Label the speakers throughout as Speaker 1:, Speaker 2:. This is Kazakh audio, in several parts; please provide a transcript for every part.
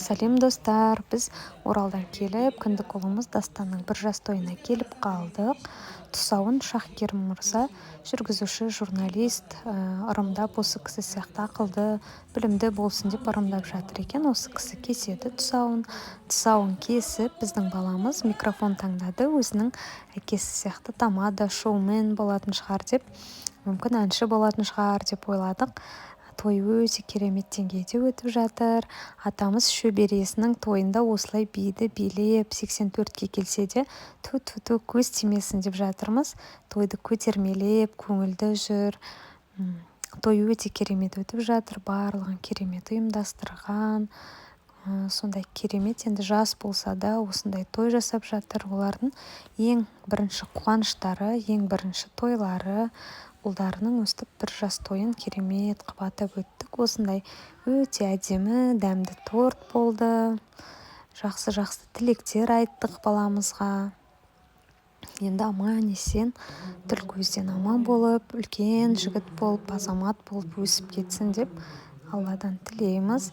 Speaker 1: Сәлем достар, біз Оралдан келіп, кіндік ұлымыз Дастанның 1 жас тойына келіп қалдық. Тұсауын Шахкер мырза, жүргізуші, журналист, ырымдап осы кісі сияқты ақылды, білімді болсын деп ырымдап жатыр екен. Осы кісі кеседі тұсауын кесіп, біздің баламыз микрофон таңдады, өзінің әкесі сияқты тамада, шоумен болатын шығар деп, мүмкін әнші болатын шығар деп ойладық. Той өте керемет деңгейде өтіп жатыр. Атамыз шөбересінің тойында осылай биді билеп 84-ке келсе де ту көз тимесін деп жатырмыз. Тойды көтермелеп, көңілді жүр. Той өте керемет өтіп жатыр. Барлығын керемет ұйымдастырған. Сондай керемет, енді жас болса да осындай той жасап жатыр. Олардың ең бірінші қуаныштары, ең бірінші тойлары. Ұлдарының өстіп 1 жас тойын керемет қып атап өттік. Осындай өте әдемі, дәмді торт болды. Жақсы тілектер айттық баламызға. Енді аман есен, тіл көзден аман болып, үлкен жігіт болып, азамат болып өсіп кетсін деп Алладан тілейміз.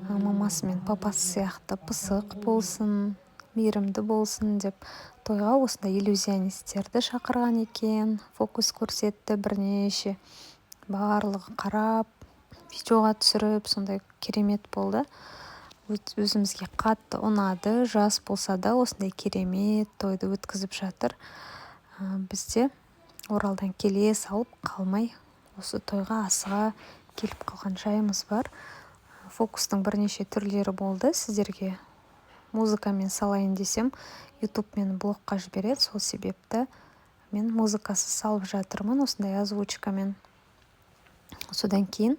Speaker 1: Мамасы мен папасы сияқты пысық болсын, мейірімді болсын деп тойға осындай иллюзионистерді шақырған екен. Фокус көрсетті бірнеше. Барлығы қарап, видеоға түсіріп, сондай керемет болды. Өзімізге қатты ұнады. Жас болса да осындай керемет тойды өткізіп жатыр. Бізде Оралдан келе салып қалмай, осы тойға асыға келіп қалған жайымыз бар. Фокустың бірнеше түрлері болды. Сіздерге музыкамен салайын десем, YouTube мен блогқа жібереді. Сол себепті мен музыкасы салып жатырмын, осындай озвучкамен. Содан кейін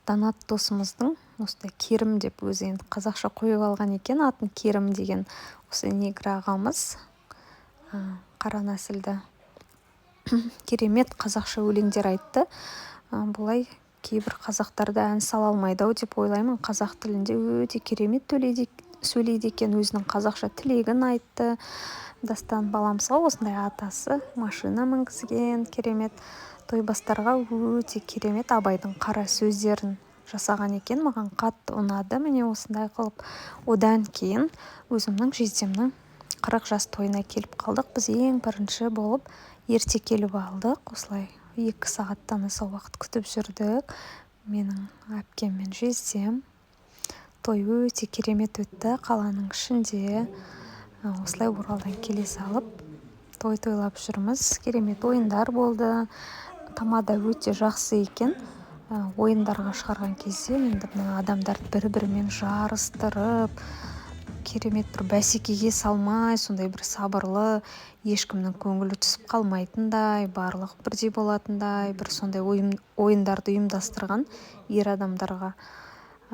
Speaker 1: Данат досымыздың осындай Керім деп өзі енді қазақша қойып алған екен, атын Керім деген осы негр ағамыз, қара нәсілді керемет қазақша өлеңдер айтты. Бұлай кейбір қазақтарды ән сала алмайды ау деп ойлаймын. Қазақ тілінде өте керемет сөйлейді екен, өзінің қазақша тілегін айтты. Дастан баламызға осындай атасы машина мінгізген, керемет. Тойбастарға өте керемет Абайдың қара сөздерін жасаған екен. Маған қатты ұнады. Міне осындай қылып. Одан кейін өзімнің жездемнің 40 жас тойына келіп қалдық. Біз ең бірінші болып ерте келіп алдық. Осылай 2 сағаттан аса уақыт күтіп жүрдік. Менің әпкем мен жездем. Той өте керемет өтті. Қаланың ішінде осылай Оралдан келе салып той тойлап жүрміз. Керемет ойындар болды. Тамада өте жақсы екен. Ойындарға шығарған кезде енді адамдарды бір-бірімен жарыстырып, керемет бір бәсекеге салмай, сондай бір сабырлы, ешкімнің көңілі түсіп қалмайтындай, барлық бірдей болатындай, бір сондай ойындарды ұйымдастырған ер адамдарға.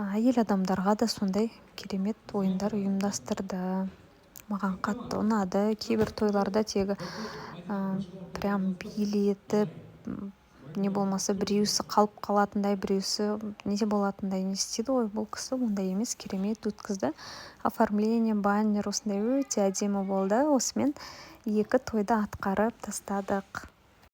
Speaker 1: Әйел адамдарға да сондай керемет ойындар ұйымдастырды. Маған қатты ұнады. Кейбір тойларда тегі прям билетіп, не болмаса біреусі қалып қалатындай, біреусі неде болатындай не істейді ғой. Бұл кісі ондай емес, керемет өткізді. Оформление, баннер осындай өте әдемі болды. Осымен 2 тойды атқарып тастадық.